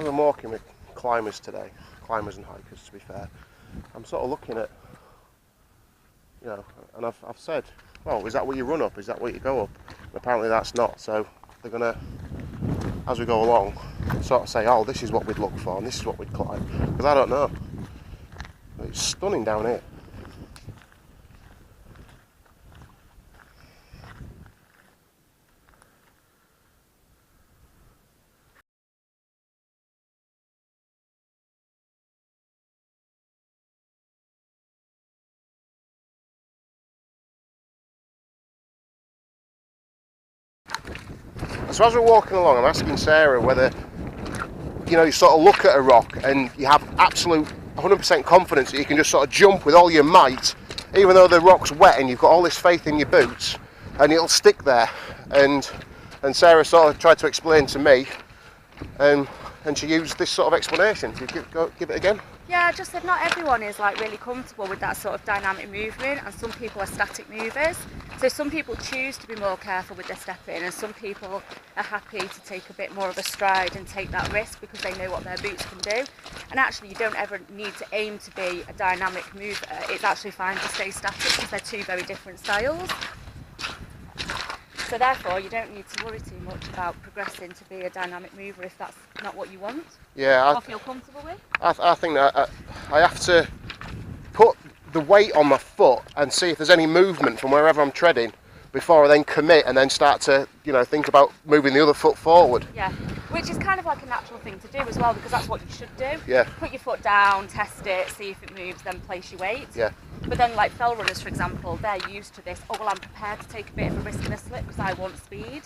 As I'm walking with climbers today, climbers and hikers to be fair, I'm sort of looking at, you know, and I've said, well, is that what you run up? Is that what you go up? And apparently that's not, so they're going to, as we go along, sort of say, oh, this is what we'd look for and this is what we'd climb, because I don't know. It's stunning down here. So as we're walking along, I'm asking Sarah whether, you know, you sort of look at a rock and you have absolute 100% confidence that you can just sort of jump with all your might, even though the rock's wet, and you've got all this faith in your boots, and it'll stick there. And Sarah sort of tried to explain to me, and she used this sort of explanation. Can you give it again? Yeah, I just said not everyone is like really comfortable with that sort of dynamic movement, and some people are static movers. So some people choose to be more careful with their stepping, and some people are happy to take a bit more of a stride and take that risk because they know what their boots can do. And actually you don't ever need to aim to be a dynamic mover. It's actually fine to stay static because they're two very different styles. So therefore you don't need to worry too much about progressing to be a dynamic mover if that's not what you want. Yeah, or feel comfortable with. I think that I have to put the weight on my foot and see if there's any movement from wherever I'm treading before I then commit and then start to, you know, think about moving the other foot forward. Yeah, which is kind of like a natural thing to do as well, because that's what you should do. Yeah. Put your foot down, test it, see if it moves, then place your weight. Yeah. But then like fell runners, for example, they're used to this, oh well, I'm prepared to take a bit of a risk in a slip because I want speed.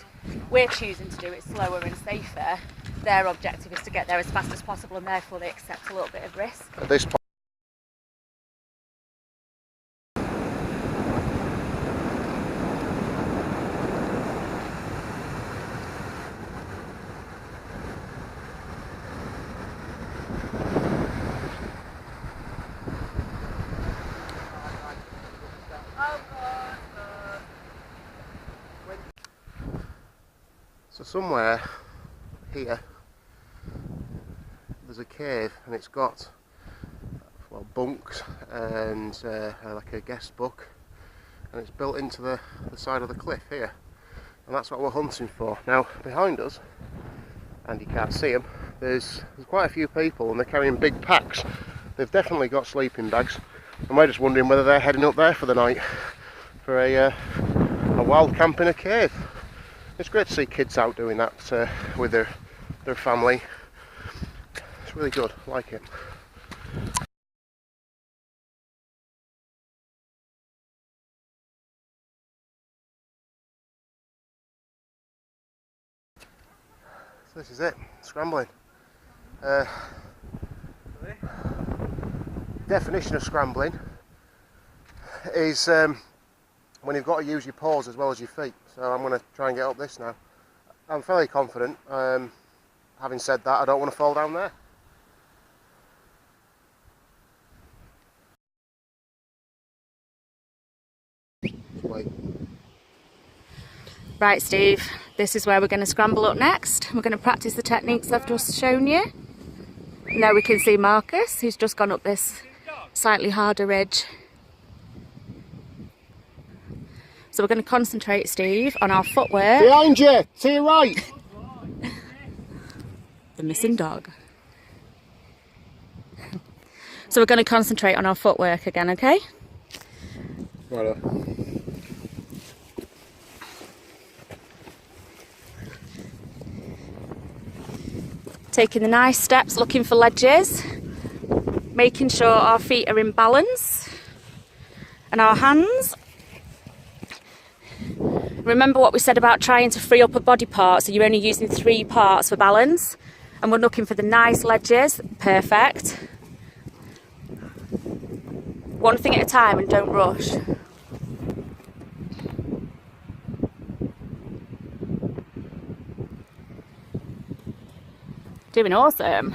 We're choosing to do it slower and safer. Their objective is to get there as fast as possible, and therefore they accept a little bit of risk. At this point. So somewhere here there's a cave, and it's got, well, bunks and like a guest book, and it's built into the side of the cliff here, and that's what we're hunting for. Now behind us, and you can't see them, there's quite a few people, and they're carrying big packs. They've definitely got sleeping bags, and we're just wondering whether they're heading up there for the night for a wild camp in a cave. It's great to see kids out doing that with their family. It's really good, I like it. So this is it, scrambling. Definition of scrambling is when you've got to use your paws as well as your feet. So I'm going to try and get up this now. I'm fairly confident. Having said that, I don't want to fall down there. Wait. Right, Steve, this is where we're going to scramble up next. We're going to practice the techniques I've just shown you. Now we can see Marcus, who's just gone up this slightly harder ridge. So we're going to concentrate, Steve, on our footwork. Behind you, to your right. The missing dog. So we're going to concentrate on our footwork again, okay? Right. Taking the nice steps, looking for ledges, making sure our feet are in balance, and our hands. Remember what we said about trying to free up a body part, so you're only using 3 parts for balance, and we're looking for the nice ledges. Perfect. One thing at a time and don't rush. Doing awesome.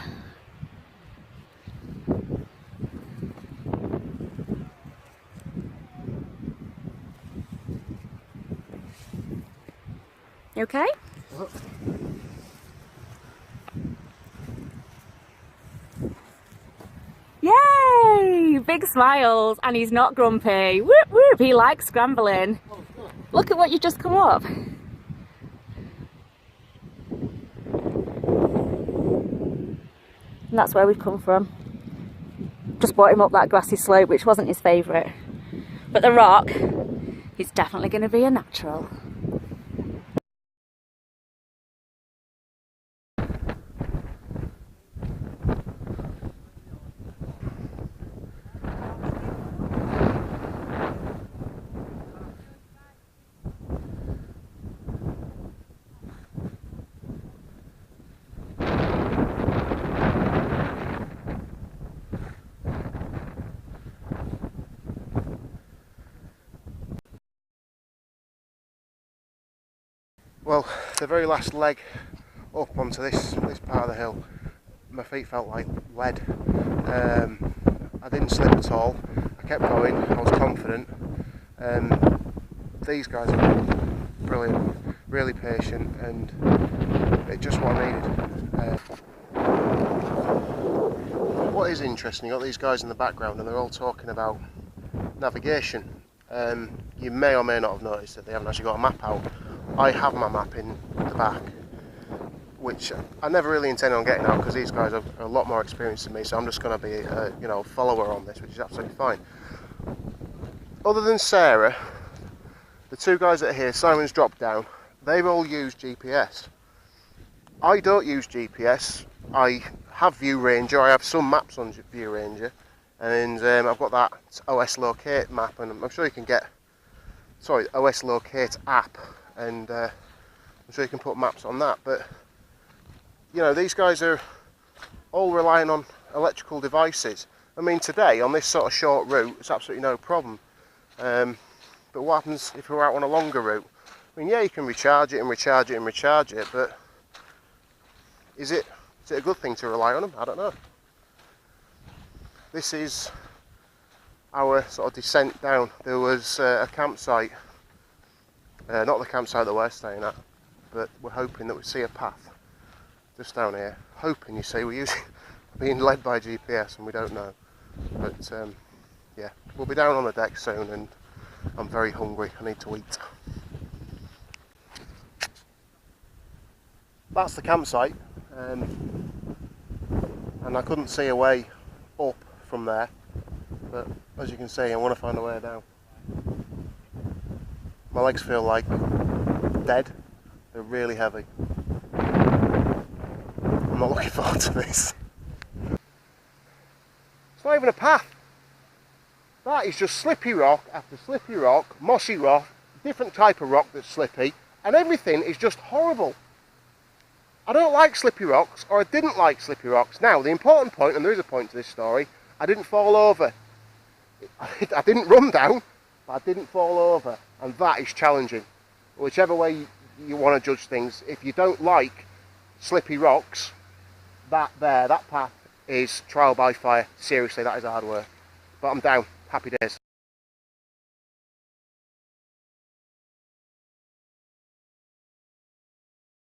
You okay? big smiles and he's not grumpy. Whoop whoop, he likes scrambling. Look at what you've just come up. And that's where we've come from. Just brought him up that grassy slope, which wasn't his favourite. But the rock, is definitely going to be a natural. Well, the very last leg up onto this part of the hill, my feet felt like lead. I didn't slip at all. I kept going. I was confident. These guys are brilliant, really patient, and it's just what I needed. What is interesting, you've got these guys in the background and they're all talking about navigation. You may or may not have noticed that they haven't actually got a map out. I have my map in the back, which I never really intended on getting out because these guys are a lot more experienced than me, so I'm just going to be a follower on this, which is absolutely fine. Other than Sarah, the two guys that are here, Simon's dropped down, they've all used GPS. I don't use GPS. I have View Ranger, I have some maps on View Ranger, and I've got that OS Locate map, and I'm sure you can get, OS Locate app, and I'm sure you can put maps on that. But these guys are all relying on electrical devices. I mean, today on this sort of short route it's absolutely no problem, but what happens if we're out on a longer route? I mean, yeah, you can recharge it and recharge it and recharge it, but is it a good thing to rely on them? I don't know. This is our sort of descent down. There was a campsite, not the campsite that we're staying at, but we're hoping that we see a path just down here. Hoping, you see, we're being led by GPS and we don't know. But yeah, we'll be down on the deck soon and I'm very hungry. I need to eat. That's the campsite, and I couldn't see a way up from there, but as you can see, I want to find a way down. My legs feel like dead. They're really heavy. I'm not looking forward to this. It's not even a path. That is just slippy rock after slippy rock, mossy rock, different type of rock that's slippy, and everything is just horrible. I don't like slippy rocks, or I didn't like slippy rocks. Now, the important point, and there is a point to this story, I didn't fall over. I didn't run down, but I didn't fall over, and that is challenging. Whichever way you want to judge things, if you don't like slippy rocks, that path is trial by fire. Seriously, that is hard work. But I'm down. Happy days.